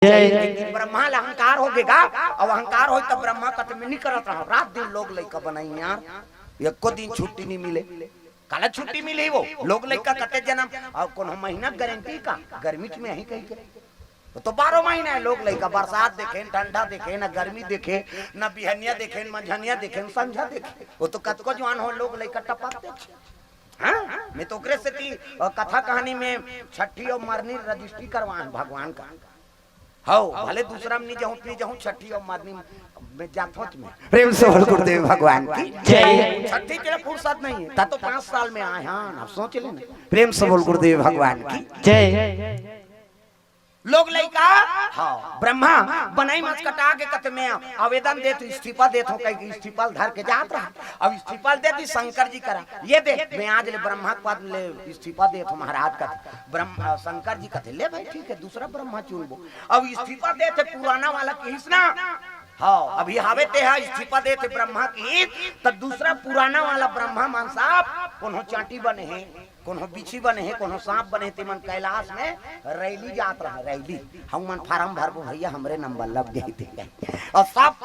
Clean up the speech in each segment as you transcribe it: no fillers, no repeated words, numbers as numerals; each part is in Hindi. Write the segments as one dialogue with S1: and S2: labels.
S1: ब्रह्मा अहंकार हो गेगा और अहंकार हो तब ब्रह्मा कत में नहीं करत रहा। रात दिन लोग लइका बनाई यार एको दिन छुट्टी नहीं मिले। काला छुट्टी मिली वो लोग लइका कते जन्म और कोनो महीना गारंटी का गर्मी में यही कही के तो 12 महीना है लोग लइका बरसात देखे ठंडा देखे ना गर्मी देखे ना बिहनिया देखे मंझनिया देखे संझा देखे वो तो कतको जवान हो लोग लइका टपक देखे। हाँ मैं तो ओकरे से कथा कहानी में छठी और मरनी रजिस्ट्री करवान भगवान का हाउ भले दूसरा में नहीं जाऊं छठी और मरनी में जाथोच में प्रेम से बोल गुरुदेव भगवान की जय। छठी के लिए फुर्सत नहीं है तो 5 साल में आए हाँ आप सोच लेना प्रेम से बोल गुरुदेव भगवान की जय। लोग लइका हाँ ब्रह्मा बनाई मत कटा के कत में आवेदन दे तो इस्तीफा देत हो कहीं इस्तीफा धर के जात रहा। अब इस्तीफा दे दी शंकर जी करा ये दे मैं आज ले ब्रह्मा के पद ले इस्तीफा दे तो महाराज का ब्रह्मा शंकर जी कहते ले भाई ठीक है दूसरा ब्रह्मा चुनबो। अब इस्तीफा दे थे पुराना वाला किस ना हाँ अभी हावे ते है इस्तीफा दे थे ब्रह्मा की तब दूसरा पुराना वाला ब्रह्मा मान साहब कोनो चाटी बने हैं कोनो बिछी बने हैं कोनो सांप बने थे मन कैलाश में रैली जात रहा रैली हम मन फार्म भरबो भैया हमरे नंबर लग गए थे और सब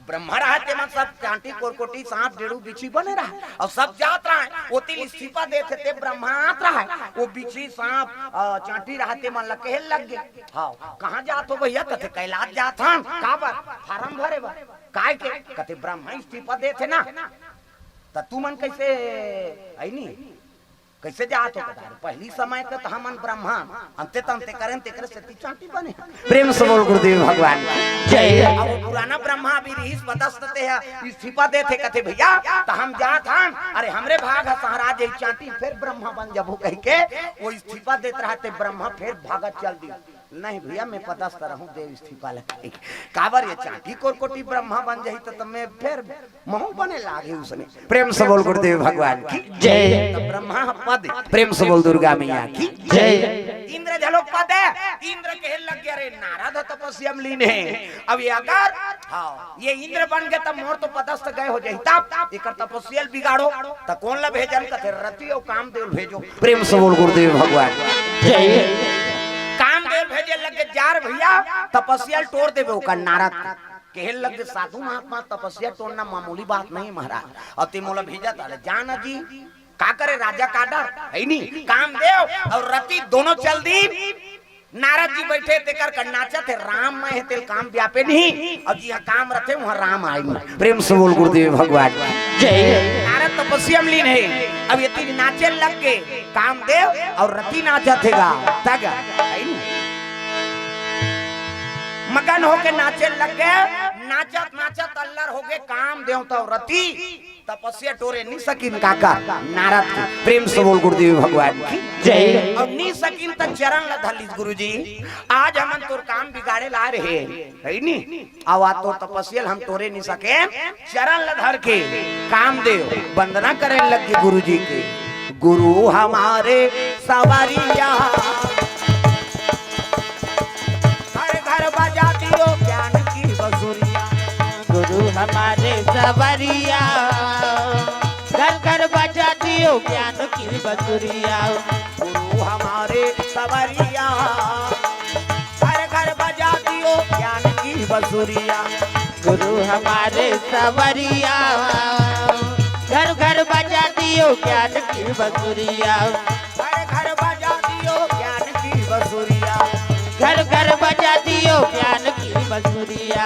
S1: ब्रह्मा रहा थे मन सब चांटी कोरकोटी सांप डेड़ू बिछी बने रहा और सब जात रहा है वो तिल इस्तीफा देते थे ब्रह्मा आत रहा है वो बिछी सांप चांटी रहते मन लगे लग गए। हाँ कहाँ जात हो भैया कहते कैलाश जात हन का बात फार्म भरे बा काय के कहते ब्रह्मा इस्तीफा देते ना तो तू मन कैसे आई नहीं कैसे जात हो पहली समय के तो हमन ब्रह्मा अंते तंते करें तेकरे से चांटी बने प्रेम से बोल गुरुदेव भगवान जय। अब पुराना ब्रह्मा भी रीस बदस्तते है इस्तीफा देते कहते भैया तो हम जात हन अरे हमरे भाग है महाराज यही चांटी फिर ब्रह्मा बन जबो कह के वो इस्तीफा देते रहते ब्रह्मा फिर भागत चल दी नहीं भैया मैं पदस्थ रहूं देव इस्तीफा लगे काबर ये चांटी कोरकोटी ब्रह्मा बन जाही तो मैं फिर महू बने लागे उसने प्रेम से बोल गुरुदेव भगवान की जय। तो ब्रह्मा पद प्रेम से बोल दुर्गा मैया की जय। इंद्र झलोक पद है इंद्र के लग गया रे नारद तपस्या में लीन है। अब ये अगर हाँ ये इंद्र बन गए तब मोर तो पदस्थ गए हो जाही तब एक तपस्या बिगाड़ो तो कौन ला भेजन कथे रति और कामदेव भेजो प्रेम से बोल गुरुदेव भगवान जय। कामदेव भेजे लगे जार भैया तपस्या तोड़ देवे ओकर नारद कहल लगे साधु महात्मा तपस्या तोड़ना मामूली बात नहीं महाराज और तिमोला भेजा ताले जान जी का करे राजा का डर है नहीं कामदेव और रति दोनों चल दी नारद जी बैठे तेकर कर नाचा थे राम में तेल काम व्यापे नहीं और जी काम रखे वहां राम आएंगे प्रेम से बोल गुरुदेव भगवान जय। नारद तपस्या में लीन है अब ये तीन नाचे लग गए कामदेव और रति नाचा थेगा तग मगन होके नाचे लग गए नाचत नाचत अल्लर हो गए कामदेव तो रति तपस्या टोरे नहीं सकिन काका नारद प्रेम से बोल गुरुदेव भगवान की जय। अब नहीं सकिन तक चरण लधलिस गुरुजी आज हमन तोर काम बिगाड़े ला रहे है नी आवा तो तपस्या हम तोरे नहीं सके चरण लधर के कामदेव वंदना करे लग गए गुरुजी के गुरु हमारे सवारिया बजा दियो ज्ञान की बसुरिया
S2: गुरु हमारे सवरिया घर घर बजा दियो ज्ञान की बसुरिया
S1: गुरु हमारे सवरिया घर घर बजा दियो ज्ञान की बसुरिया
S2: गुरु हमारे सवरिया घर घर बजा दियो ज्ञान की बसुरिया
S1: घर घर बजा दियो ज्ञान की बसुरिया
S2: घर घर बजा दियो ज्ञान की बसुरिया।